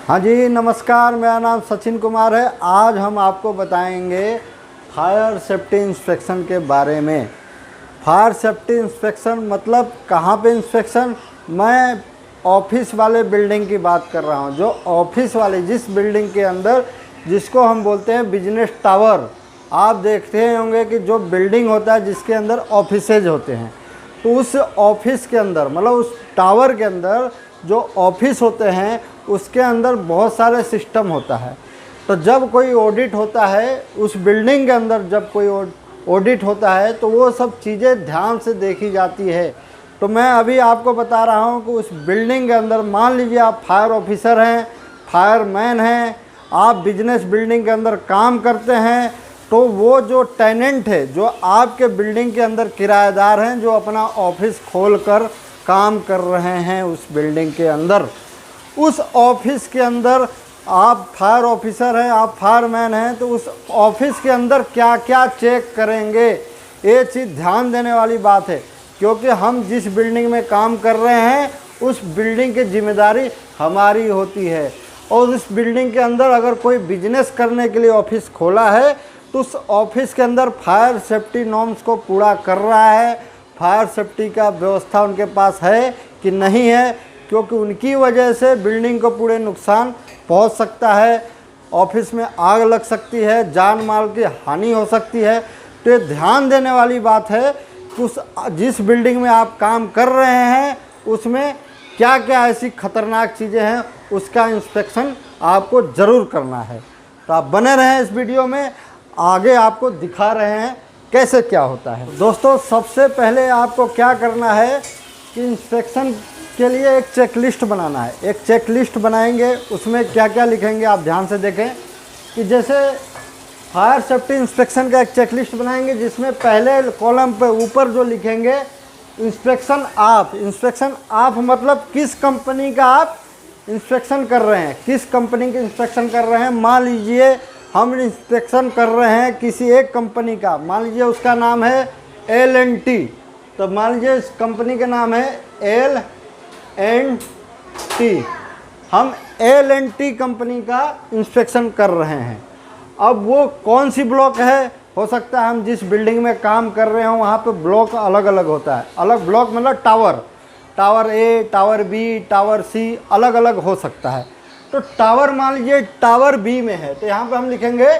हाँ जी नमस्कार, मेरा नाम सचिन कुमार है। आज हम आपको बताएंगे फायर सेफ्टी इंस्पेक्शन के बारे में। फायर सेफ्टी इंस्पेक्शन मतलब कहाँ पे इंस्पेक्शन? मैं ऑफिस वाले बिल्डिंग की बात कर रहा हूँ। जो ऑफिस वाले जिस बिल्डिंग के अंदर, जिसको हम बोलते हैं बिजनेस टावर, आप देखते होंगे कि जो बिल्डिंग होता है जिसके अंदर ऑफिसेज होते हैं, तो उस ऑफिस के अंदर मतलब उस टावर के अंदर जो ऑफिस होते हैं उसके अंदर बहुत सारे सिस्टम होता है। तो जब कोई ऑडिट होता है उस बिल्डिंग के अंदर, जब कोई ऑडिट होता है तो वो सब चीज़ें ध्यान से देखी जाती है। तो मैं अभी आपको बता रहा हूँ कि उस बिल्डिंग के अंदर, मान लीजिए आप फायर ऑफिसर हैं, फायरमैन हैं, आप बिजनेस बिल्डिंग के अंदर काम करते हैं, तो वो जो टेनेंट है, जो आपके बिल्डिंग के अंदर किराएदार हैं, जो अपना ऑफिस खोलकर काम कर रहे हैं उस बिल्डिंग के अंदर, उस ऑफिस के अंदर आप फायर ऑफिसर हैं, आप फायरमैन हैं, तो उस ऑफिस के अंदर क्या क्या चेक करेंगे, ये चीज़ ध्यान देने वाली बात है। क्योंकि हम जिस बिल्डिंग में काम कर रहे हैं उस बिल्डिंग की जिम्मेदारी हमारी होती है। और उस बिल्डिंग के अंदर अगर कोई बिजनेस करने के लिए ऑफिस खोला है तो उस ऑफिस के अंदर फायर सेफ्टी नॉर्म्स को पूरा कर रहा है, फायर सेफ्टी का व्यवस्था उनके पास है कि नहीं है, क्योंकि उनकी वजह से बिल्डिंग को पूरे नुकसान पहुंच सकता है, ऑफिस में आग लग सकती है, जान माल की हानि हो सकती है। तो ये ध्यान देने वाली बात है कि उस जिस बिल्डिंग में आप काम कर रहे हैं उसमें क्या क्या ऐसी खतरनाक चीज़ें हैं, उसका इंस्पेक्शन आपको ज़रूर करना है। तो आप बने रहें इस वीडियो में, आगे आपको दिखा रहे हैं कैसे क्या होता है। दोस्तों सबसे पहले आपको क्या करना है कि इंस्पेक्शन के लिए एक चेकलिस्ट बनाना है। एक चेकलिस्ट बनाएंगे, उसमें क्या क्या लिखेंगे आप ध्यान से देखें। कि जैसे फायर सेफ्टी इंस्पेक्शन का एक चेकलिस्ट बनाएंगे जिसमें पहले कॉलम पे ऊपर जो लिखेंगे इंस्पेक्शन ऑफ। इंस्पेक्शन ऑफ मतलब किस कंपनी का आप इंस्पेक्शन कर रहे हैं, किस कंपनी की इंस्पेक्शन कर रहे हैं। मान लीजिए हम इंस्पेक्शन कर रहे हैं किसी एक कंपनी का, मान लीजिए उसका नाम है L&T, तो मान लीजिए इस कंपनी का नाम है L&T, हम L&T कंपनी का इंस्पेक्शन कर रहे हैं। अब वो कौन सी ब्लॉक है, हो सकता है हम जिस बिल्डिंग में काम कर रहे हो वहाँ पे ब्लॉक अलग अलग होता है। अलग ब्लॉक मतलब tower A, tower B, tower C अलग अलग हो सकता है। तो टावर मान लीजिए टावर B में है, तो यहाँ पे हम लिखेंगे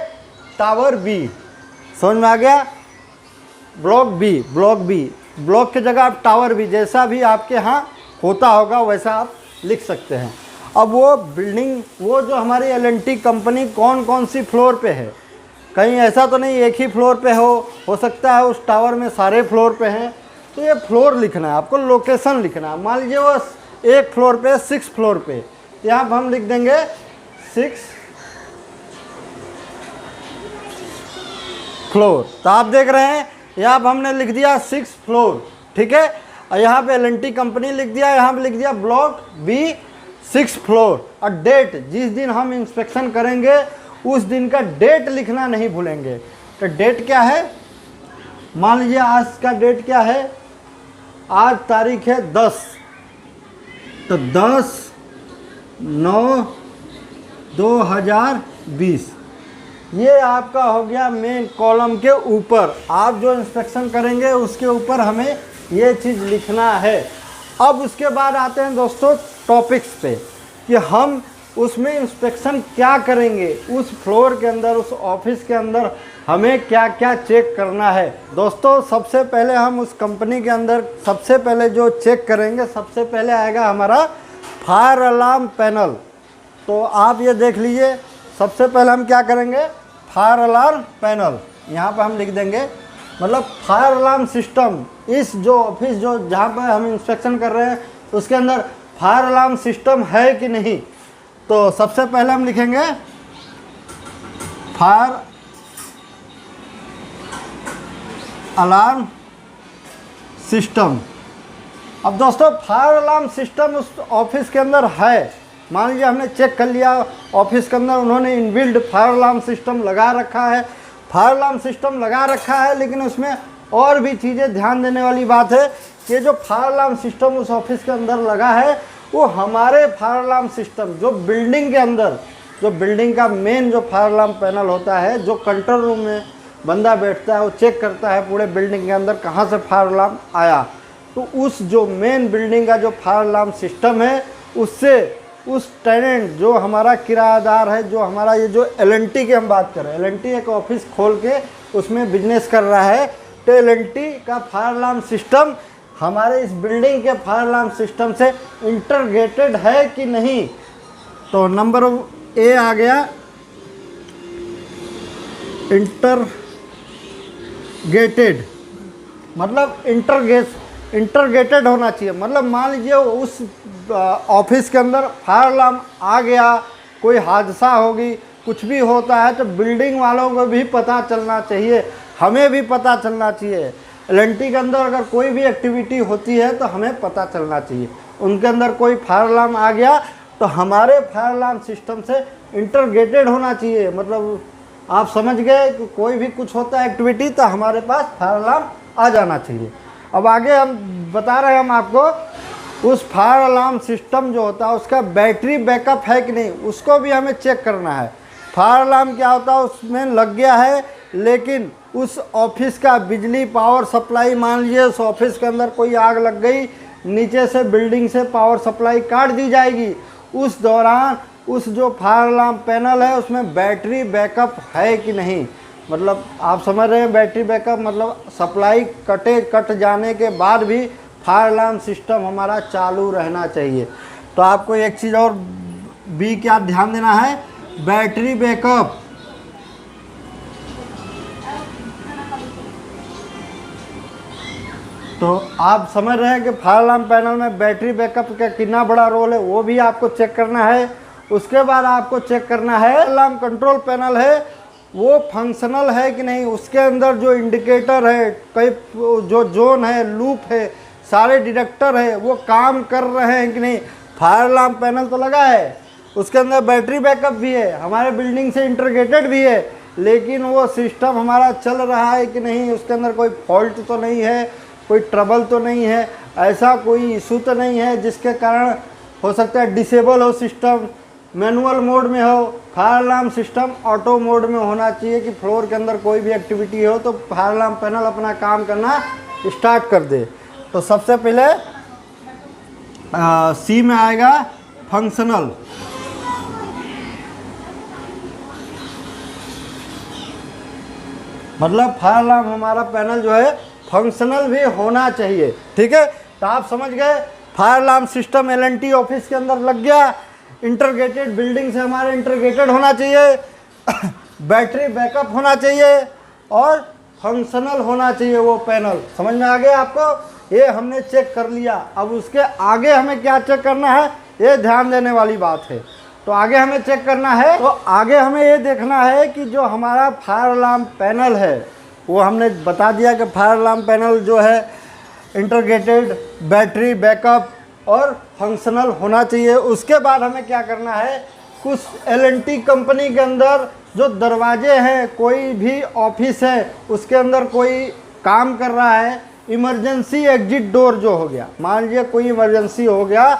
टावर B। समझ में आ गया? ब्लॉक B ब्लॉक की जगह आप टावर B, जैसा भी आपके यहाँ होता होगा वैसा आप लिख सकते हैं। अब वो बिल्डिंग, वो जो हमारी L&T कंपनी कौन कौन सी फ्लोर पे है, कहीं ऐसा तो नहीं एक ही फ्लोर पे हो सकता है उस टावर में सारे फ्लोर पे हैं। तो ये फ्लोर लिखना है आपको, लोकेशन लिखना है। मान लीजिए वो एक फ्लोर पे, 6 फ्लोर पे, यहाँ पर हम लिख देंगे 6 फ्लोर। तो आप देख रहे हैं यहाँ पर हमने लिख दिया 6 फ्लोर, ठीक है। और यहाँ पे L&T कंपनी लिख दिया, यहाँ पे लिख दिया ब्लॉक B 6 फ्लोर। और डेट, जिस दिन हम इंस्पेक्शन करेंगे उस दिन का डेट लिखना नहीं भूलेंगे। तो डेट क्या है, मान लीजिए आज का डेट क्या है, आज तारीख है 10, तो 10/9/2020 ये आपका हो गया मेन कॉलम के ऊपर। आप जो इंस्पेक्शन करेंगे उसके ऊपर हमें ये चीज़ लिखना है। अब उसके बाद आते हैं दोस्तों टॉपिक्स पे कि हम उसमें इंस्पेक्शन क्या करेंगे, उस फ्लोर के अंदर, उस ऑफिस के अंदर हमें क्या क्या चेक करना है। दोस्तों सबसे पहले हम उस कंपनी के अंदर सबसे पहले जो चेक करेंगे, सबसे पहले आएगा हमारा फायर अलार्म पैनल। तो आप ये देख लीजिए, सबसे पहले हम क्या करेंगे, फायर अलार्म पैनल यहाँ पर हम लिख देंगे, मतलब फायर अलार्म सिस्टम। इस जो ऑफिस जो जहाँ पर हम इंस्पेक्शन कर रहे हैं उसके अंदर फायर अलार्म सिस्टम है कि नहीं। तो सबसे पहले हम लिखेंगे फायर अलार्म सिस्टम। अब दोस्तों फायर अलार्म सिस्टम उस ऑफिस के अंदर है, मान लीजिए हमने चेक कर लिया ऑफिस के अंदर उन्होंने इनबिल्ड फायर अलार्म सिस्टम लगा रखा है। फायर अलार्म सिस्टम लगा रखा है, लेकिन उसमें और भी चीज़ें ध्यान देने वाली बात है कि जो फायर अलार्म सिस्टम उस ऑफिस के अंदर लगा है वो हमारे फायर अलार्म सिस्टम जो बिल्डिंग के अंदर, जो बिल्डिंग का मेन जो फायर अलार्म पैनल होता है, जो कंट्रोल रूम में बंदा बैठता है, वो चेक करता है पूरे बिल्डिंग के अंदर कहाँ से फायर अलार्म आया। तो उस जो मेन बिल्डिंग का जो फायर अलार्म सिस्टम है, उससे उस टेनेंट जो हमारा किराएदार है, जो हमारा ये जो एल&टी की हम बात कर रहे हैं, एल&टी एक ऑफिस खोल के उसमें बिजनेस कर रहा है, तो एल&टी का फायर अलार्म सिस्टम हमारे इस बिल्डिंग के फायर अलार्म सिस्टम से इंटरग्रेटेड है कि नहीं। तो नंबर ए आ गया इंटरगेटेड, मतलब इंटरगेटेड होना चाहिए। मतलब मान लीजिए उस ऑफिस के अंदर फायर अलार्म आ गया, कोई हादसा होगी, कुछ भी होता है तो बिल्डिंग वालों को भी पता चलना चाहिए, हमें भी पता चलना चाहिए। एल&टी के अंदर अगर कोई भी एक्टिविटी होती है तो हमें पता चलना चाहिए। उनके अंदर कोई फायर अलार्म आ गया तो हमारे फायर अलार्म सिस्टम से इंटरग्रेटेड होना चाहिए। मतलब आप समझ गए कि कोई भी कुछ होता है एक्टिविटी तो हमारे पास फायर अलार्म आ जाना चाहिए। अब आगे हम बता रहे हैं हम आपको उस फायर अलार्म सिस्टम जो होता है उसका बैटरी बैकअप है कि नहीं, उसको भी हमें चेक करना है। फायर अलार्म क्या होता है, उसमें लग गया है लेकिन उस ऑफिस का बिजली पावर सप्लाई, मान लीजिए उस ऑफिस के अंदर कोई आग लग गई, नीचे से बिल्डिंग से पावर सप्लाई काट दी जाएगी, उस दौरान उस जो फायर अलार्म पैनल है उसमें बैटरी बैकअप है कि नहीं। मतलब आप समझ रहे हैं बैटरी बैकअप मतलब सप्लाई कट जाने के बाद भी फायर अलार्म सिस्टम हमारा चालू रहना चाहिए। तो आपको एक चीज़ और बी क्या ध्यान देना है, बैटरी बैकअप। तो आप समझ रहे हैं कि फायर अलार्म पैनल में बैटरी बैकअप का कितना बड़ा रोल है, वो भी आपको चेक करना है। उसके बाद आपको चेक करना है अलार्म कंट्रोल पैनल है वो फंक्शनल है कि नहीं, उसके अंदर जो इंडिकेटर है, कई जो जोन है, लूप है, सारे डिटेक्टर है, वो काम कर रहे हैं कि नहीं। फायर अलार्म पैनल तो लगा है, उसके अंदर बैटरी बैकअप भी है, हमारे बिल्डिंग से इंटरग्रेटेड भी है, लेकिन वो सिस्टम हमारा चल रहा है कि नहीं, उसके अंदर कोई फॉल्ट तो नहीं है, कोई ट्रबल तो नहीं है, ऐसा कोई इशू तो नहीं है जिसके कारण हो सकता है डिसेबल हो सिस्टम, मैनुअल मोड में हो। Fire alarm system auto mode में होना चाहिए कि फ्लोर के अंदर कोई भी एक्टिविटी हो तो फायर अलार्म पैनल अपना काम करना स्टार्ट कर दे। तो सबसे पहले सी में आएगा फंक्शनल। मतलब फायर अलार्म हमारा पैनल जो है फंक्शनल भी होना चाहिए, ठीक है। तो आप समझ गए fire alarm system L&T office के अंदर लग गया, इंटरग्रेटेड बिल्डिंग से हमारे इंटरग्रेटेड होना चाहिए, बैटरी बैकअप होना चाहिए और फंक्शनल होना चाहिए वो पैनल। समझ में आ गया आपको, ये हमने चेक कर लिया। अब उसके आगे हमें क्या चेक करना है, ये ध्यान देने वाली बात है। तो आगे हमें चेक करना है, तो आगे हमें ये देखना है कि जो हमारा फायर अलार्म पैनल है वो हमने बता दिया कि फायर अलार्म पैनल जो है इंटरग्रेटेड, बैटरी बैकअप और फंक्शनल होना चाहिए। उसके बाद हमें क्या करना है, कुछ एल&टी कंपनी के अंदर जो दरवाजे हैं, कोई भी ऑफिस है उसके अंदर कोई काम कर रहा है, इमरजेंसी एग्जिट डोर जो हो गया, मान लीजिए कोई इमरजेंसी हो गया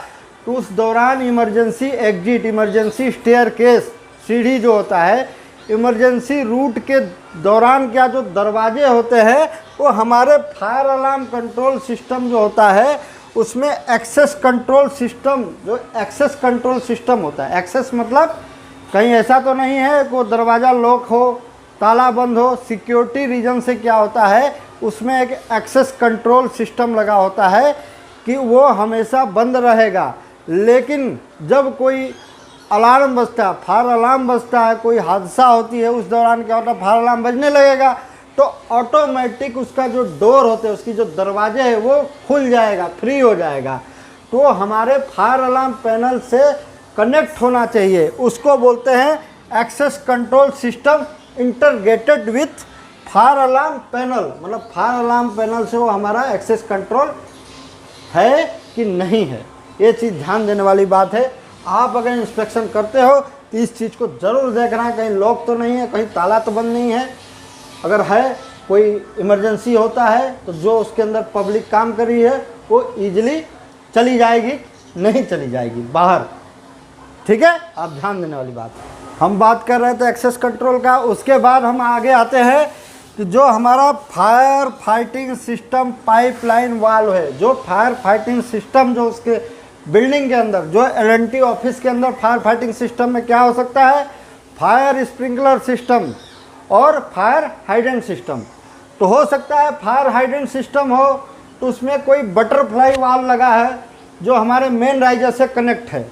तो उस दौरान इमरजेंसी एग्जिट, इमरजेंसी स्टेयरकेस, सीढ़ी जो होता है, इमरजेंसी रूट के दौरान क्या जो दरवाजे होते हैं वो हमारे फायर अलार्म कंट्रोल सिस्टम जो होता है उसमें एक्सेस कंट्रोल सिस्टम, जो एक्सेस कंट्रोल सिस्टम होता है, एक्सेस मतलब कहीं ऐसा तो नहीं है कि वो दरवाज़ा लॉक हो, ताला बंद हो, सिक्योरिटी रीजन से क्या होता है उसमें एक एक्सेस कंट्रोल सिस्टम लगा होता है कि वो हमेशा बंद रहेगा। लेकिन जब कोई अलार्म बजता है, फायर अलार्म बजता है, कोई हादसा होती है, उस दौरान क्या होता है फायर अलार्म बजने लगेगा तो ऑटोमेटिक उसका जो डोर होते हैं, उसकी जो दरवाजे है वो खुल जाएगा, फ्री हो जाएगा। तो हमारे फायर अलार्म पैनल से कनेक्ट होना चाहिए, उसको बोलते हैं access control system integrated with fire alarm panel. मतलब फायर अलार्म पैनल से वो हमारा एक्सेस कंट्रोल है कि नहीं है, ये चीज़ ध्यान देने वाली बात है। आप अगर इंस्पेक्शन करते हो तो इस चीज़ को ज़रूर देखना, कहीं लॉक तो नहीं है, कहीं ताला तो बंद नहीं है। अगर है कोई इमरजेंसी होता है तो जो उसके अंदर पब्लिक काम कर रही है वो ईजिली चली जाएगी, नहीं चली जाएगी बाहर। ठीक है, आप ध्यान देने वाली बात। हम बात कर रहे थे एक्सेस कंट्रोल का। उसके बाद हम आगे आते हैं कि जो हमारा fire fighting system pipeline valve है, जो फायर फाइटिंग सिस्टम जो उसके बिल्डिंग के अंदर, जो एलएनटी ऑफिस के अंदर फायर फाइटिंग सिस्टम में क्या हो सकता है, फायर स्प्रिंकलर सिस्टम और फायर हाइड्रेंट सिस्टम। तो हो सकता है फायर हाइड्रेंट सिस्टम हो तो उसमें कोई बटरफ्लाई वाल्व लगा है जो हमारे मेन राइजर से कनेक्ट है।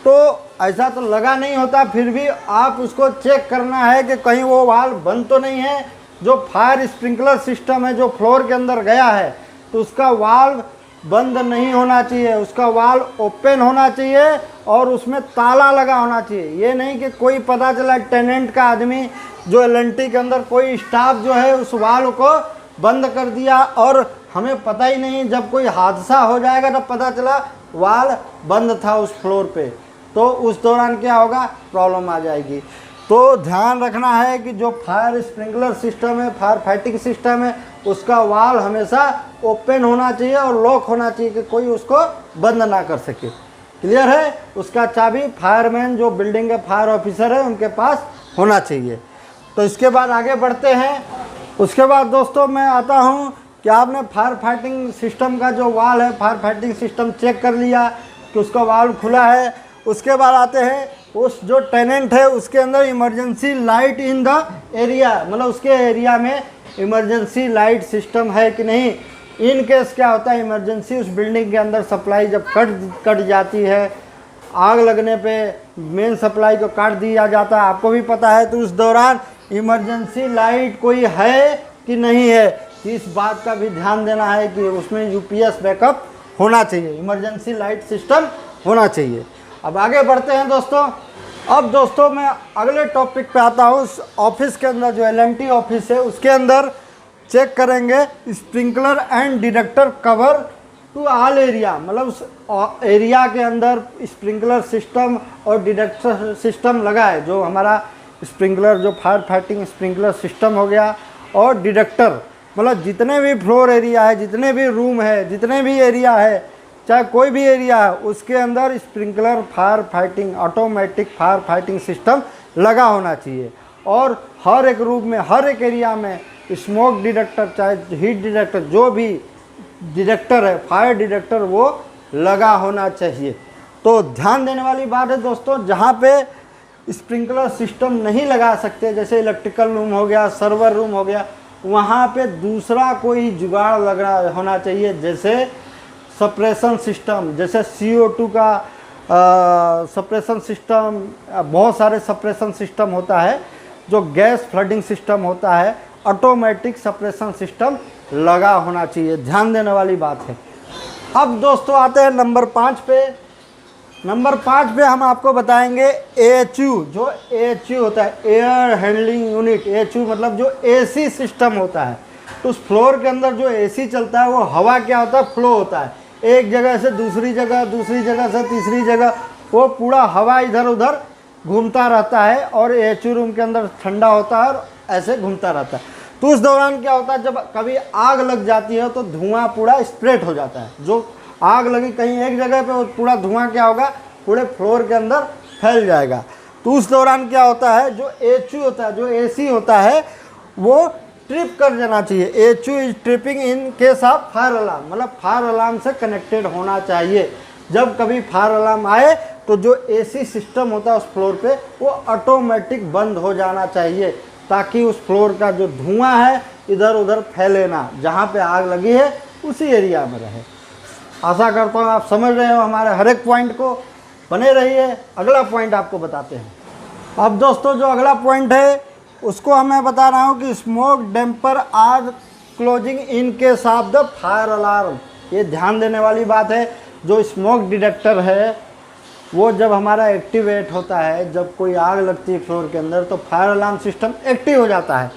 तो ऐसा तो लगा नहीं होता, फिर भी आप उसको चेक करना है कि कहीं वो वाल्व बंद तो नहीं है। जो फायर स्प्रिंकलर सिस्टम है जो फ्लोर के अंदर गया है तो उसका वाल्व बंद नहीं होना चाहिए, उसका वाल्व ओपन होना चाहिए और उसमें ताला लगा होना चाहिए। ये नहीं कि कोई पता चला टेनेंट का आदमी जो एलएनटी के अंदर कोई स्टाफ जो है उस वाल्व को बंद कर दिया और हमें पता ही नहीं, जब कोई हादसा हो जाएगा तब पता चला वाल्व बंद था उस फ्लोर पे, तो उस दौरान क्या होगा, प्रॉब्लम आ जाएगी। तो ध्यान रखना है कि जो फायर स्प्रिंकलर सिस्टम है, फायर फाइटिंग सिस्टम है, उसका वाल्व हमेशा ओपन होना चाहिए और लॉक होना चाहिए कि कोई उसको बंद ना कर सके। क्लियर है। उसका चाबी फायरमैन जो बिल्डिंग के फायर ऑफिसर है उनके पास होना चाहिए। तो इसके बाद आगे बढ़ते हैं। उसके बाद दोस्तों मैं आता हूँ कि आपने फायर फाइटिंग सिस्टम का जो वाल्व है, फायर फाइटिंग सिस्टम चेक कर लिया कि उसका वाल्व खुला है। उसके बाद आते हैं उस जो टेनेंट है उसके अंदर emergency light in the area, मतलब उसके एरिया में इमरजेंसी लाइट सिस्टम है कि नहीं। इन केस क्या होता है, इमरजेंसी उस बिल्डिंग के अंदर सप्लाई जब कट जाती है, आग लगने पे मेन सप्लाई को काट दिया जाता है, आपको भी पता है, तो उस दौरान इमरजेंसी लाइट कोई है कि नहीं है, तो इस बात का भी ध्यान देना है कि उसमें यूपीएस बैकअप होना चाहिए, इमरजेंसी लाइट सिस्टम होना चाहिए। अब आगे बढ़ते हैं दोस्तों। अब दोस्तों मैं अगले टॉपिक पे आता हूँ। ऑफिस के अंदर जो एलएनटी ऑफिस है उसके अंदर चेक करेंगे sprinkler and detector cover to all area, मतलब उस एरिया के अंदर स्प्रिंकलर सिस्टम और डिडक्टर सिस्टम लगा है। जो हमारा स्प्रिंकलर, जो फायर फाइटिंग स्प्रिंकलर सिस्टम हो गया और डिडक्टर, मतलब जितने भी फ्लोर एरिया है, जितने भी रूम है, जितने भी एरिया है, चाहे कोई भी एरिया है, उसके अंदर sprinkler fire fighting automatic fire fighting system लगा होना चाहिए। और हर एक रूम में, हर एक एरिया में स्मोक डिटेक्टर, चाहे हीट डिटेक्टर, जो भी डिटेक्टर है, फायर डिटेक्टर, वो लगा होना चाहिए। तो ध्यान देने वाली बात है दोस्तों, जहाँ पे स्प्रिंकलर सिस्टम नहीं लगा सकते, जैसे इलेक्ट्रिकल रूम हो गया, सर्वर रूम हो गया, वहाँ पे दूसरा कोई जुगाड़ लगा होना चाहिए, जैसे सप्रेशन सिस्टम, जैसे CO2 का सप्रेशन सिस्टम, बहुत सारे सप्रेशन सिस्टम होता है, जो गैस फ्लडिंग सिस्टम होता है, ऑटोमेटिक सप्रेशन सिस्टम लगा होना चाहिए। ध्यान देने वाली बात है। अब दोस्तों आते हैं नंबर 5 पे। नंबर 5 पे हम आपको बताएंगे AHU। जो AHU होता है, एयर हैंडलिंग यूनिट, AHU मतलब जो AC सिस्टम होता है। तो उस फ्लोर के अंदर जो AC चलता है वो हवा क्या होता है, फ्लो होता है, एक जगह से दूसरी जगह, दूसरी जगह से तीसरी जगह, वो पूरा हवा इधर उधर घूमता रहता है और AHU रूम के अंदर ठंडा होता है और ऐसे घूमता रहता है। तो उस दौरान क्या होता है, जब कभी आग लग जाती है तो धुआं पूरा स्प्रेड हो जाता है। जो आग लगी कहीं एक जगह पे, पूरा धुआं क्या होगा, पूरे फ्लोर के अंदर फैल जाएगा। तो उस दौरान क्या होता है, जो AHU होता है, जो AC होता है, वो ट्रिप कर जाना चाहिए। AHU is tripping in case of fire alarm, मतलब फायर अलार्म से कनेक्टेड होना चाहिए। जब कभी फायर अलार्म आए तो जो AC सिस्टम होता है उस फ्लोर पे, वो ऑटोमेटिक बंद हो जाना चाहिए, ताकि उस फ्लोर का जो धुआं है इधर उधर फैले ना, जहाँ पे आग लगी है उसी एरिया में रहे। आशा करता हूँ आप समझ रहे हो हमारे हर एक पॉइंट को। बने रहिए, अगला पॉइंट आपको बताते हैं। अब दोस्तों जो अगला पॉइंट है उसको मैं बता रहा हूँ कि smoke damper are closing in case of the fire alarm. ये ध्यान देने वाली बात है। जो स्मोक डिटेक्टर है वो जब हमारा एक्टिवेट होता है, जब कोई आग लगती है फ्लोर के अंदर, तो फायर अलार्म सिस्टम एक्टिव हो जाता है।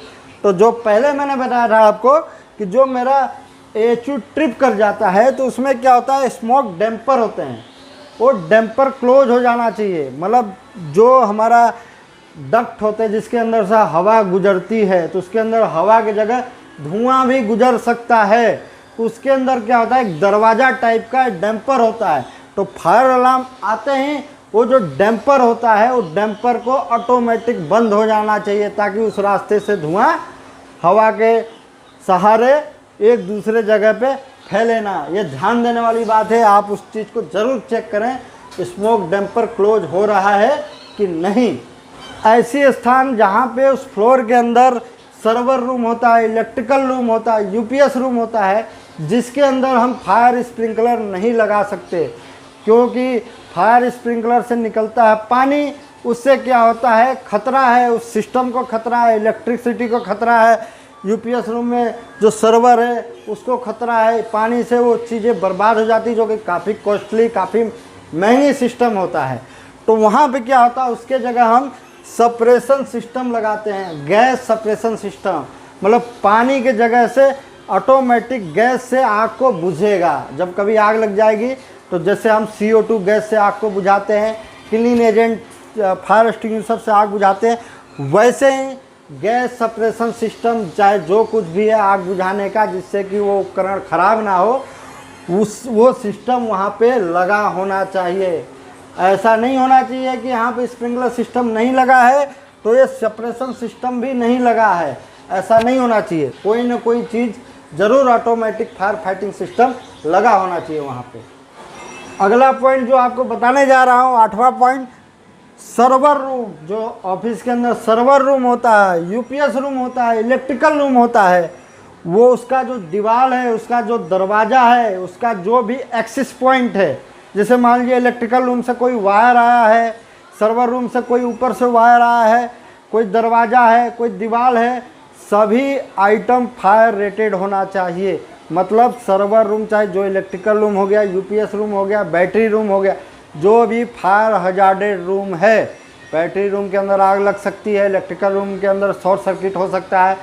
तो जो पहले मैंने बताया था आपको कि जो मेरा AHU ट्रिप कर जाता है तो उसमें क्या होता है, स्मोक डैम्पर होते हैं, वो डैम्पर क्लोज हो जाना चाहिए। मतलब जो हमारा डक्ट होते हैं जिसके अंदर से हवा गुजरती है, तो उसके अंदर हवा की जगह धुआं भी गुजर सकता है। तो उसके अंदर क्या होता है, एक दरवाज़ा टाइप का डैम्पर होता है, तो फायर अलार्म आते ही वो जो डैम्पर होता है वो डैम्पर को ऑटोमेटिक बंद हो जाना चाहिए, ताकि उस रास्ते से धुआं हवा के सहारे एक दूसरे जगह पे फैले ना। ये ध्यान देने वाली बात है, आप उस चीज़ को ज़रूर चेक करें स्मोक डैम्पर क्लोज हो रहा है कि नहीं। ऐसी स्थान जहाँ पे उस फ्लोर के अंदर सर्वर रूम होता है, इलेक्ट्रिकल रूम होता है, यूपीएस रूम होता है, जिसके अंदर हम फायर स्प्रिंकलर नहीं लगा सकते, क्योंकि फायर स्प्रिंकलर से निकलता है पानी, उससे क्या होता है खतरा है, उस सिस्टम को खतरा है, इलेक्ट्रिसिटी को खतरा है, यूपीएस रूम में जो सर्वर है उसको खतरा है, पानी से वो चीज़ें बर्बाद हो जाती, जो कि काफ़ी कॉस्टली, काफ़ी महंगी सिस्टम होता है। तो वहाँ पे क्या होता है, उसके जगह हम सप्रेशन सिस्टम लगाते हैं, गैस सप्रेशन सिस्टम, मतलब पानी के जगह से ऑटोमेटिक गैस से आग को बुझेगा। जब कभी आग लग जाएगी तो जैसे हम CO2 गैस से आग को बुझाते हैं, क्लीन एजेंट फायर एक्सटिंग्विशर से आग बुझाते हैं, वैसे ही गैस सप्रेशन सिस्टम, चाहे जो कुछ भी है आग बुझाने का, जिससे कि वो उपकरण ख़राब ना हो, वो सिस्टम वहाँ पे लगा होना चाहिए। ऐसा नहीं होना चाहिए कि यहाँ पे स्प्रिंकलर सिस्टम नहीं लगा है तो ये सेपरेशन सिस्टम भी नहीं लगा है, ऐसा नहीं होना चाहिए। कोई ना कोई चीज़ ज़रूर ऑटोमेटिक फायर फाइटिंग सिस्टम लगा होना चाहिए वहाँ पे। अगला पॉइंट जो आपको बताने जा रहा हूँ, 8वां पॉइंट, सर्वर रूम। जो ऑफिस के अंदर सर्वर रूम होता है, यूपीएस रूम होता है, इलेक्ट्रिकल रूम होता है, वो उसका जो दीवार है, उसका जो दरवाज़ा है, उसका जो भी एक्सेस पॉइंट है, जैसे मान लीजिए इलेक्ट्रिकल रूम से कोई वायर आया है, सर्वर रूम से कोई ऊपर से वायर आया है, कोई दरवाज़ा है, कोई दीवार है, सभी आइटम फायर रेटेड होना चाहिए। मतलब सर्वर रूम, चाहे जो इलेक्ट्रिकल रूम हो गया, यूपीएस रूम हो गया, बैटरी रूम हो गया, जो भी फायर हजार्डेड रूम है, बैटरी रूम के अंदर आग लग सकती है, इलेक्ट्रिकल रूम के अंदर शॉर्ट सर्किट हो सकता है,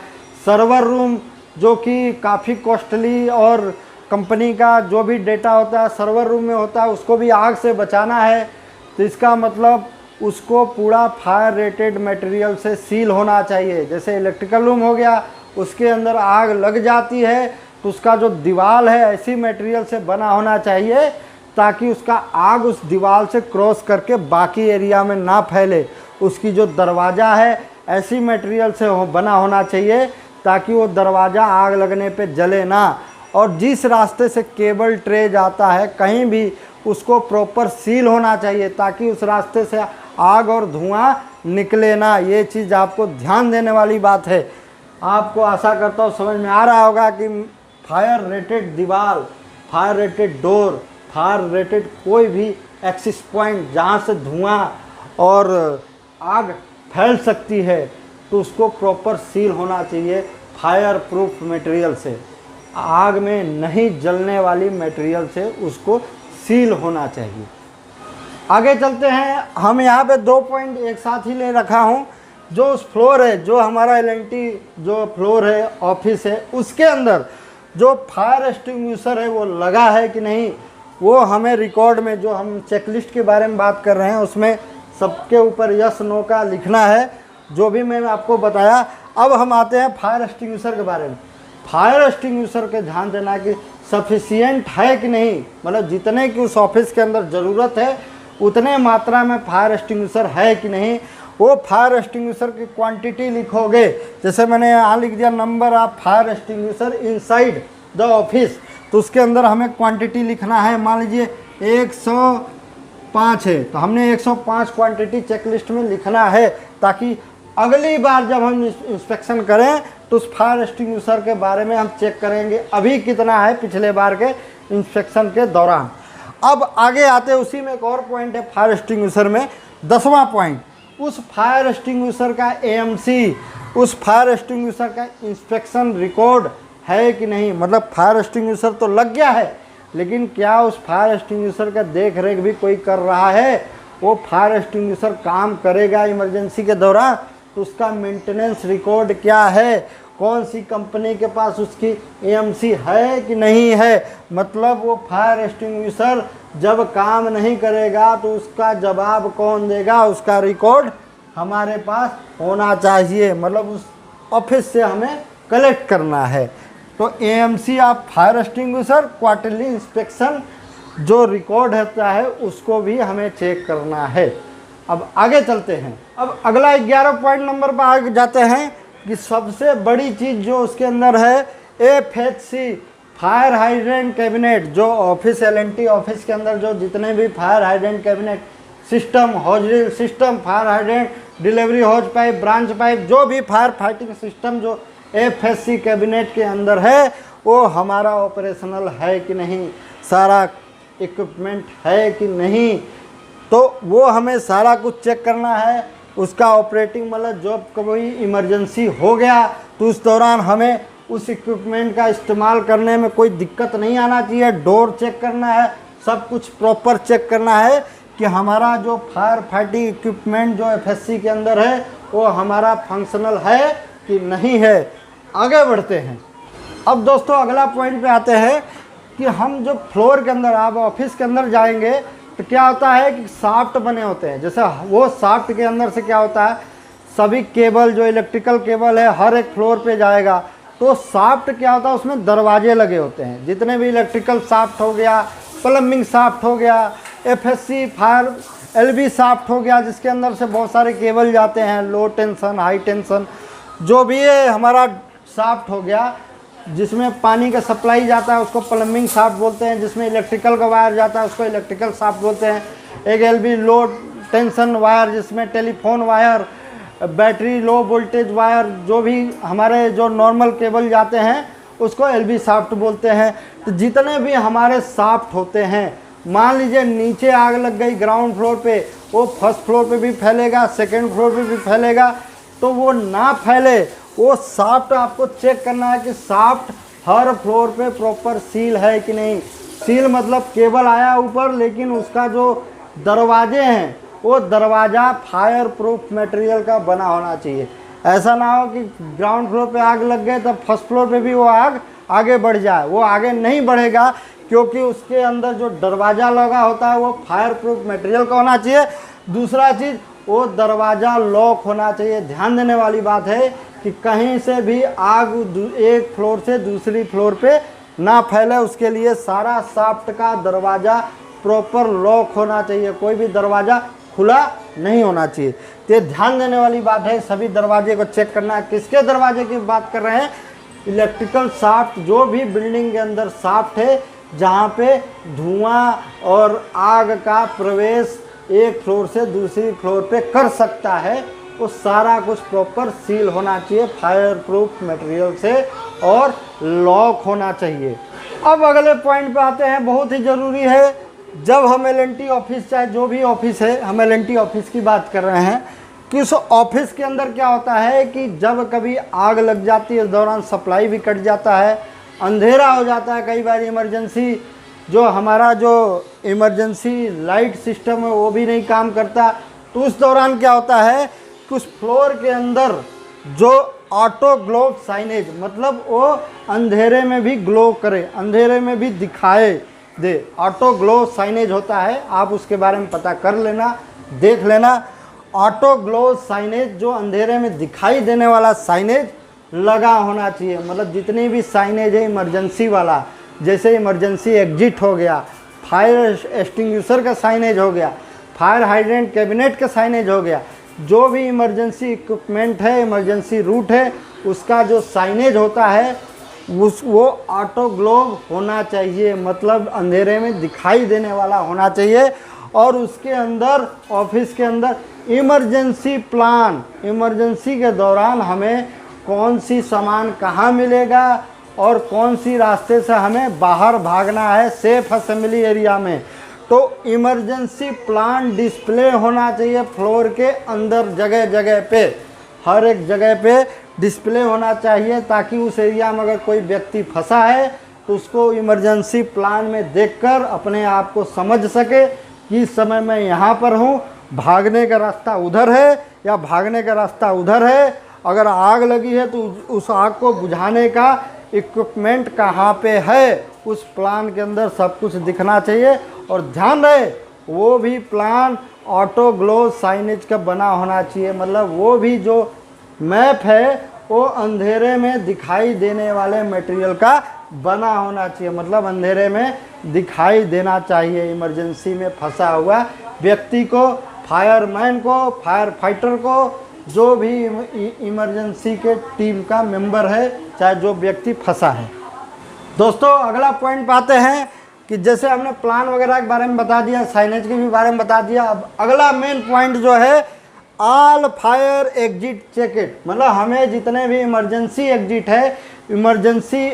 सर्वर रूम जो कि काफ़ी कॉस्टली और कंपनी का जो भी डेटा होता है सर्वर रूम में होता है, उसको भी आग से बचाना है, तो इसका मतलब उसको पूरा फायर रेटेड मटेरियल से सील होना चाहिए। जैसे इलेक्ट्रिकल रूम हो गया, उसके अंदर आग लग जाती है तो उसका जो दीवार है ऐसी मटेरियल से बना होना चाहिए ताकि उसका आग उस दीवार से क्रॉस करके बाकी एरिया में ना फैले। उसकी जो दरवाज़ा है ऐसी मटेरियल से बना होना चाहिए ताकि वो दरवाज़ा आग लगने पे जले ना। और जिस रास्ते से केबल ट्रे जाता है कहीं भी, उसको प्रॉपर सील होना चाहिए ताकि उस रास्ते से आग और धुआं निकले ना। ये चीज़ आपको ध्यान देने वाली बात है। आपको आशा करता हूँ समझ में आ रहा होगा कि फायर रेटेड दीवार, fire rated door, fire rated कोई भी एक्सेस पॉइंट जहाँ से धुआं और आग फैल सकती है तो उसको प्रॉपर सील होना चाहिए फायर प्रूफ मटेरियल से, आग में नहीं जलने वाली मटेरियल से उसको सील होना चाहिए। आगे चलते हैं। हम यहाँ पे 2 पॉइंट एक साथ ही ले रखा हूँ। जो उस फ्लोर है, जो हमारा एलएनटी जो फ्लोर है, ऑफिस है, उसके अंदर जो फायर एक्सटिंग्विशर है वो लगा है कि नहीं, वो हमें रिकॉर्ड में, जो हम चेकलिस्ट के बारे में बात कर रहे हैं उसमें सबके ऊपर यस नो का लिखना है, जो भी मैंने आपको बताया। अब हम आते हैं फायर एक्सटिंग्विशर के बारे में। फायर एक्सटिंग्विशर के ध्यान देना कि सफिशिएंट है कि नहीं, मतलब जितने की उस ऑफिस के अंदर ज़रूरत है उतने मात्रा में फायर एक्सटिंग्विशर है कि नहीं। वो फायर एक्सटिंग्विशर की क्वांटिटी लिखोगे, जैसे मैंने यहाँ लिख दिया number of fire extinguisher inside the office, तो उसके अंदर हमें क्वांटिटी लिखना है। मान लीजिए 105 है तो हमने 105 क्वांटिटी चेकलिस्ट में लिखना है ताकि अगली बार जब हम इंस्पेक्शन करें तो उस फायर एक्सटिंग्विशर के बारे में हम चेक करेंगे अभी कितना है पिछले बार के इंस्पेक्शन के दौरान। अब आगे आते हैं, उसी में एक और पॉइंट है फायर एक्सटिंग्विशर में, 10वां पॉइंट, उस फायर एक्सटिंग्विशर का एएमसी, उस फायर एक्सटिंग्विशर का इंस्पेक्शन रिकॉर्ड है कि नहीं। मतलब फायर एक्सटिंग्विशर तो लग गया है लेकिन क्या उस फायर एक्सटिंग्विशर का देख रेख भी कोई कर रहा है, वो फायर एक्सटिंग्विशर काम करेगा इमरजेंसी के दौरान, तो उसका मेंटेनेंस रिकॉर्ड क्या है, कौन सी कंपनी के पास उसकी एएमसी है कि नहीं है। मतलब वो फायर एक्सटिंग्विशर जब काम नहीं करेगा तो उसका जवाब कौन देगा, उसका रिकॉर्ड हमारे पास होना चाहिए। मतलब उस ऑफिस से हमें कलेक्ट करना है। तो AMC of fire extinguisher, quarterly inspection जो रिकॉर्ड होता है उसको भी हमें चेक करना है। अब आगे चलते हैं। अब अगला 11 पॉइंट नंबर पर आगे जाते हैं कि सबसे बड़ी चीज़ जो उसके अंदर है FHC फायर हाइड्रेंट कैबिनेट। जो ऑफिस LNT ऑफिस के अंदर जो जितने भी fire hydrant cabinet system, hose reel system, fire hydrant, delivery hose pipe, branch pipe, जो भी फायर फाइटिंग सिस्टम जो FHC कैबिनेट के अंदर है वो हमारा ऑपरेशनल है कि नहीं, सारा इक्विपमेंट है कि नहीं, तो वो हमें सारा कुछ चेक करना है। उसका ऑपरेटिंग मतलब जब कोई इमरजेंसी हो गया तो उस दौरान हमें उस इक्विपमेंट का इस्तेमाल करने में कोई दिक्कत नहीं आना चाहिए। डोर चेक करना है, सब कुछ प्रॉपर चेक करना है कि हमारा जो फायर फाइटिंग इक्विपमेंट जो FHC के अंदर है वो हमारा फंक्शनल है कि नहीं है। आगे बढ़ते हैं। अब दोस्तों अगला पॉइंट पे आते हैं कि हम जो फ्लोर के अंदर, आप ऑफिस के अंदर जाएंगे तो क्या होता है कि शाफ्ट बने होते हैं। जैसे वो शाफ्ट के अंदर से क्या होता है, सभी केबल जो इलेक्ट्रिकल केबल है हर एक फ्लोर पे जाएगा, तो शाफ्ट क्या होता है उसमें दरवाजे लगे होते हैं। जितने भी इलेक्ट्रिकल शाफ्ट हो गया, प्लम्बिंग शाफ्ट हो गया, FHC फायर LV शाफ्ट हो गया, जिसके अंदर से बहुत सारे केबल जाते हैं, लो टेंशन, हाई टेंशन, जो भी है हमारा शाफ्ट हो गया, जिसमें पानी का सप्लाई जाता है उसको प्लम्बिंग शाफ्ट बोलते हैं, जिसमें इलेक्ट्रिकल का वायर जाता है उसको इलेक्ट्रिकल शाफ्ट बोलते हैं। एक LV लो टेंशन वायर जिसमें telephone wire, battery low voltage wire, जो भी हमारे जो नॉर्मल केबल जाते हैं उसको LV शाफ्ट बोलते हैं। तो जितने भी हमारे शाफ्ट होते हैं, मान लीजिए नीचे आग लग गई ग्राउंड फ्लोर पे, वो फर्स्ट फ्लोर पे भी फैलेगा, सेकंड फ्लोर पे भी फैलेगा, तो वो ना फैले वो शाफ्ट आपको चेक करना है कि शाफ्ट हर फ्लोर पे प्रॉपर सील है कि नहीं। सील मतलब केबल आया ऊपर लेकिन उसका जो दरवाजे हैं वो दरवाज़ा फायर प्रूफ मटेरियल का बना होना चाहिए। ऐसा ना हो कि ग्राउंड फ्लोर पे आग लग गए तब फर्स्ट फ्लोर पे भी वो आग आगे बढ़ जाए, वो आगे नहीं बढ़ेगा, क्योंकि उसके अंदर जो दरवाज़ा लगा होता है वो फायर प्रूफ मटेरियल का होना चाहिए। दूसरा चीज़, वो दरवाज़ा लॉक होना चाहिए। ध्यान देने वाली बात है कि कहीं से भी आग एक फ्लोर से दूसरी फ्लोर पे ना फैले, उसके लिए सारा शाफ्ट का दरवाज़ा प्रॉपर लॉक होना चाहिए, कोई भी दरवाज़ा खुला नहीं होना चाहिए। तो ये ध्यान देने वाली बात है, सभी दरवाजे को चेक करना है। किसके दरवाजे की बात कर रहे हैं? इलेक्ट्रिकल शाफ्ट, जो भी बिल्डिंग के अंदर शाफ्ट है जहाँ पे धुआं और आग का प्रवेश एक फ्लोर से दूसरी फ्लोर पे कर सकता है, वो सारा कुछ प्रॉपर सील होना चाहिए फायर प्रूफ मटेरियल से और लॉक होना चाहिए। अब अगले पॉइंट पे आते हैं, बहुत ही ज़रूरी है। जब हम LNT ऑफिस, चाहे जो भी ऑफिस है, हम LNT ऑफिस की बात कर रहे हैं कि उस ऑफिस के अंदर क्या होता है कि जब कभी आग लग जाती है उस दौरान सप्लाई भी कट जाता है, अंधेरा हो जाता है, कई बार इमरजेंसी जो हमारा जो इमरजेंसी लाइट सिस्टम है वो भी नहीं काम करता। तो उस दौरान क्या होता है कि उस फ्लोर के अंदर जो ऑटो ग्लो साइनेज, मतलब वो अंधेरे में भी ग्लो करे, अंधेरे में भी दिखाए दे, ऑटो ग्लो साइनेज होता है। आप उसके बारे में पता कर लेना, देख लेना। ऑटो ग्लो साइनेज जो अंधेरे में दिखाई देने वाला साइनेज लगा होना चाहिए। मतलब जितनी भी साइनेज है इमरजेंसी वाला, जैसे इमरजेंसी एग्जिट हो गया, फायर एक्सटिंग्विशर का साइनेज हो गया, फायर हाइड्रेंट कैबिनेट का साइनेज हो गया, जो भी इमरजेंसी इक्विपमेंट है, इमरजेंसी रूट है, उसका जो साइनेज होता है वो ऑटो ग्लोब होना चाहिए, मतलब अंधेरे में दिखाई देने वाला होना चाहिए। और उसके अंदर, ऑफिस के अंदर इमरजेंसी प्लान, इमरजेंसी के दौरान हमें कौन सी सामान कहाँ मिलेगा और कौन सी रास्ते से हमें बाहर भागना है सेफ असेंबली एरिया में, तो इमरजेंसी प्लान डिस्प्ले होना चाहिए फ्लोर के अंदर, जगह जगह पे, हर एक जगह पे डिस्प्ले होना चाहिए, ताकि उस एरिया में अगर कोई व्यक्ति फंसा है तो उसको इमरजेंसी प्लान में देखकर अपने आप को समझ सके कि इस समय मैं यहाँ पर हूँ, भागने का रास्ता उधर है या भागने का रास्ता उधर है। अगर आग लगी है तो उस आग को बुझाने का इक्विपमेंट कहाँ पे है, उस प्लान के अंदर सब कुछ दिखना चाहिए। और ध्यान रहे वो भी प्लान ऑटो ग्लो साइनेज का बना होना चाहिए, मतलब वो भी जो मैप है वो अंधेरे में दिखाई देने वाले मटेरियल का बना होना चाहिए, मतलब अंधेरे में दिखाई देना चाहिए। इमरजेंसी में फंसा हुआ व्यक्ति को, फायरमैन को, फायर फाइटर को, जो भी इमरजेंसी के टीम का मेंबर है, चाहे जो व्यक्ति फंसा है। दोस्तों अगला पॉइंट पाते हैं कि जैसे हमने प्लान वगैरह के बारे में बता दिया, साइनेज के भी बारे में बता दिया। अब अगला मेन पॉइंट जो है all fire exit check it, मतलब हमें जितने भी इमरजेंसी एग्जिट है, इमरजेंसी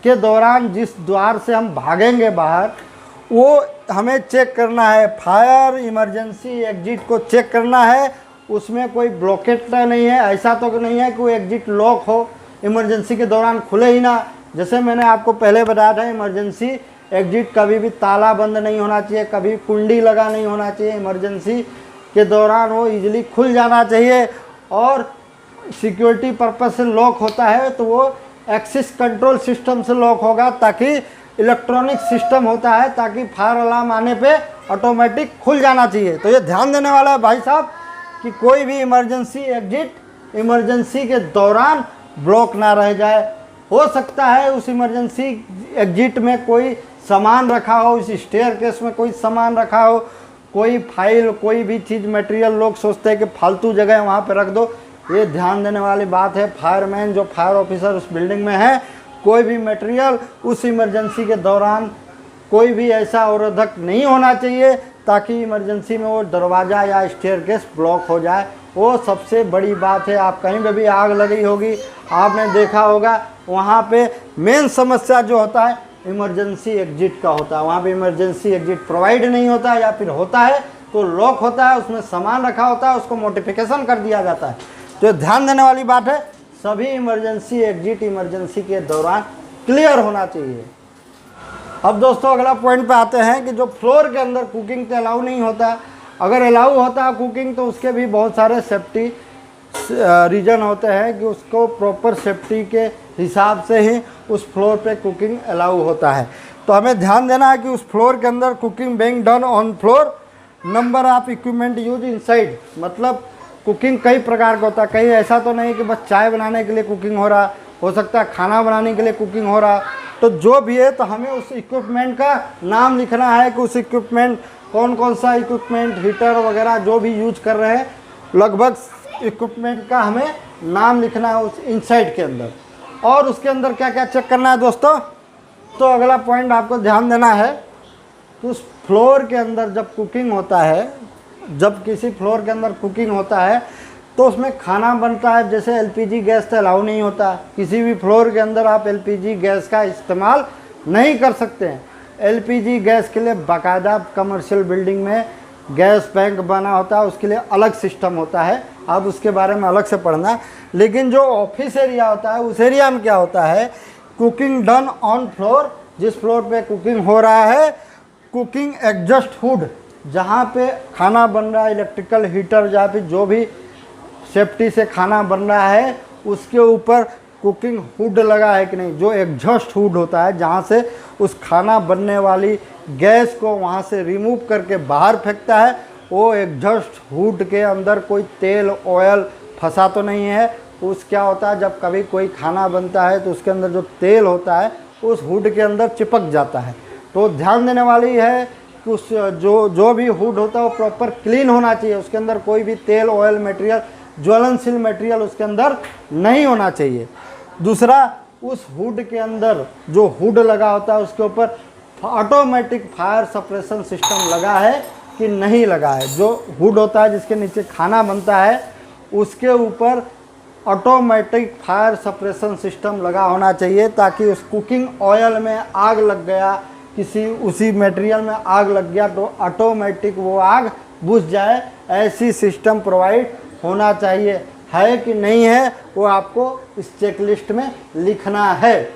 के दौरान जिस द्वार से हम भागेंगे बाहर, वो हमें चेक करना है। फायर इमरजेंसी एग्जिट को चेक करना है, उसमें कोई ब्लॉकेट तो नहीं है, ऐसा तो नहीं है कि वो एग्जिट लॉक हो, इमरजेंसी के दौरान खुले ही ना। जैसे मैंने आपको पहले बताया था, इमरजेंसी एग्जिट कभी भी ताला बंद नहीं होना चाहिए, कभी कुंडी लगा नहीं होना चाहिए, इमरजेंसी के दौरान वो इजीली खुल जाना चाहिए। और सिक्योरिटी पर्पस से लॉक होता है तो वो एक्सेस कंट्रोल सिस्टम से लॉक होगा, ताकि इलेक्ट्रॉनिक सिस्टम होता है, ताकि फायर अलार्म आने पे ऑटोमेटिक खुल जाना चाहिए। तो ये ध्यान देने वाला है भाई साहब कि कोई भी इमरजेंसी एग्जिट इमरजेंसी के दौरान ब्लॉक ना रह जाए। हो सकता है उस इमरजेंसी एग्जिट में कोई सामान रखा हो, उस स्टेयरकेस में कोई सामान रखा हो, कोई फाइल, कोई भी चीज़, मटेरियल, लोग सोचते हैं कि फालतू जगह वहाँ पे रख दो। ये ध्यान देने वाली बात है। फायरमैन जो फायर ऑफिसर उस बिल्डिंग में है, कोई भी मटेरियल उस इमरजेंसी के दौरान कोई भी ऐसा अवरोधक नहीं होना चाहिए, ताकि इमरजेंसी में वो दरवाज़ा या स्टेयरकेस ब्लॉक हो जाए। वो सबसे बड़ी बात है। आप कहीं पे भी आग लगी होगी, आपने देखा होगा, वहाँ पे मेन समस्या जो होता है इमरजेंसी एग्जिट का होता है। वहाँ पे इमरजेंसी एग्जिट प्रोवाइड नहीं होता है, या फिर होता है तो लॉक होता है, उसमें सामान रखा होता है, उसको नोटिफिकेशन कर दिया जाता है। तो ध्यान देने वाली बात है, सभी इमरजेंसी एग्जिट इमरजेंसी के दौरान क्लियर होना चाहिए। अब दोस्तों अगला पॉइंट पे आते हैं कि जो फ्लोर के अंदर कुकिंग तो अलाउ नहीं होता। अगर अलाउ होता है कुकिंग तो उसके भी बहुत सारे सेफ्टी रीजन होते हैं कि उसको प्रॉपर सेफ्टी के हिसाब से ही उस फ्लोर पे कुकिंग अलाउ होता है। तो हमें ध्यान देना है कि उस फ्लोर के अंदर cooking being done on floor, number of equipment use inside, मतलब कुकिंग कई प्रकार का होता है। कहीं ऐसा तो नहीं कि बस चाय बनाने के लिए कुकिंग हो रहा, हो सकता है खाना बनाने के लिए कुकिंग हो रहा। तो जो भी है, तो हमें उस इक्विपमेंट का नाम लिखना है कि उस इक्विपमेंट कौन कौन सा इक्विपमेंट, हीटर वगैरह जो भी यूज कर रहे हैं, लगभग इक्विपमेंट का हमें नाम लिखना है उस इनसाइड के अंदर। और उसके अंदर क्या क्या चेक करना है दोस्तों, तो अगला पॉइंट आपको ध्यान देना है कि उस फ्लोर के अंदर जब कुकिंग होता है, जब किसी फ्लोर के अंदर कुकिंग होता है तो उसमें खाना बनता है। जैसे एलपीजी गैस तो अलाउ नहीं होता, किसी भी फ्लोर के अंदर आप एलपीजी गैस का इस्तेमाल नहीं कर सकते हैं। एलपीजी गैस के लिए बाकायदा कमर्शियल बिल्डिंग में गैस बैंक बना होता है, उसके लिए अलग सिस्टम होता है, आप उसके बारे में अलग से पढ़ना। लेकिन जो ऑफिस एरिया होता है, उस एरिया में क्या होता है, कुकिंग डन ऑन फ्लोर, जिस फ्लोर पे कुकिंग हो रहा है, कुकिंग एडजस्ट हुड, जहाँ पे खाना बन रहा है, इलेक्ट्रिकल हीटर जहाँ पे जो भी सेफ्टी से खाना बन रहा है, उसके ऊपर कुकिंग हुड लगा है कि नहीं, जो एग्जॉस्ट हुड होता है, जहाँ से उस खाना बनने वाली गैस को वहाँ से रिमूव करके बाहर फेंकता है, वो एग्जॉस्ट हुड के अंदर कोई तेल ऑयल फंसा तो नहीं है। उस क्या होता है, जब कभी कोई खाना बनता है तो उसके अंदर जो तेल होता है उस हुड के अंदर चिपक जाता है। तो ध्यान देने वाली है कि उस जो भी हुड होता है वो प्रॉपर क्लीन होना चाहिए, उसके अंदर कोई भी तेल ऑयल मटेरियल, ज्वलनशील मटेरियल उसके अंदर नहीं होना चाहिए। दूसरा, उस हुड के अंदर जो हुड लगा होता है उसके ऊपर ऑटोमेटिक फायर सप्रेशन सिस्टम लगा है कि नहीं लगा है। जो हुड होता है जिसके नीचे खाना बनता है, उसके ऊपर ऑटोमेटिक फायर सप्रेशन सिस्टम लगा होना चाहिए, ताकि उस कुकिंग ऑयल में आग लग गया, किसी उसी मटेरियल में आग लग गया तो ऑटोमेटिक वो आग बुझ जाए। ऐसी सिस्टम प्रोवाइड होना चाहिए, है कि नहीं है, वो आपको इस चेकलिस्ट में लिखना है।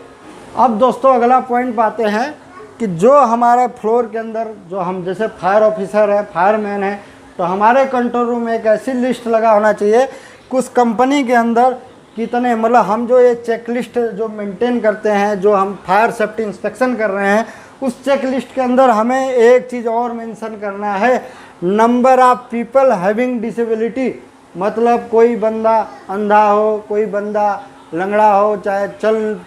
अब दोस्तों अगला पॉइंट पाते हैं कि जो हमारे फ्लोर के अंदर, जो हम जैसे फायर ऑफिसर है, फायरमैन है, तो हमारे कंट्रोल रूम में एक ऐसी लिस्ट लगा होना चाहिए कि उस कंपनी के अंदर कितने, मतलब हम जो ये चेकलिस्ट जो मेंटेन करते हैं, जो हम फायर सेफ्टी इंस्पेक्शन कर रहे हैं, उस चेकलिस्ट के अंदर हमें एक चीज़ और मेंशन करना है, number of people having disability. मतलब कोई बंदा अंधा हो, कोई बंदा लंगड़ा हो, चाहे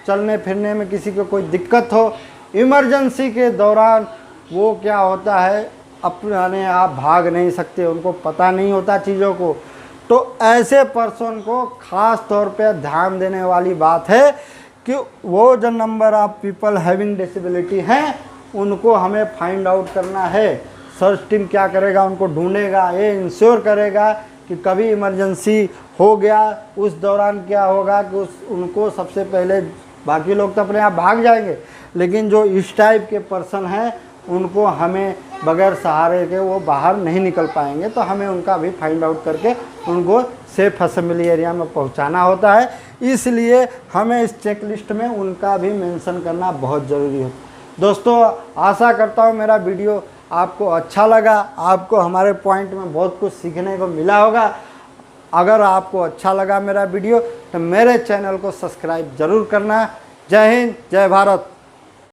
चलने फिरने में किसी को कोई दिक्कत हो, इमरजेंसी के दौरान वो क्या होता है, अपने आप भाग नहीं सकते, उनको पता नहीं होता चीज़ों को। तो ऐसे पर्सन को ख़ास तौर पे ध्यान देने वाली बात है कि वो जो number of people having disability हैं उनको हमें फाइंड आउट करना है। सर्च टीम क्या करेगा, उनको ढूंढेगा, ये इंश्योर करेगा कि कभी इमरजेंसी हो गया उस दौरान क्या होगा कि उनको सबसे पहले, बाकी लोग तो अपने आप भाग जाएंगे, लेकिन जो इस टाइप के पर्सन हैं उनको हमें बगैर सहारे के वो बाहर नहीं निकल पाएंगे। तो हमें उनका भी फाइंड आउट करके उनको सेफ असेंबली एरिया में पहुंचाना होता है। इसलिए हमें इस चेकलिस्ट में उनका भी मेंशन करना बहुत ज़रूरी है। दोस्तों, आशा करता हूँ मेरा वीडियो आपको अच्छा लगा, आपको हमारे पॉइंट में बहुत कुछ सीखने को मिला होगा। अगर आपको अच्छा लगा मेरा वीडियो तो मेरे चैनल को सब्सक्राइब ज़रूर करना। जय हिंद, जय भारत।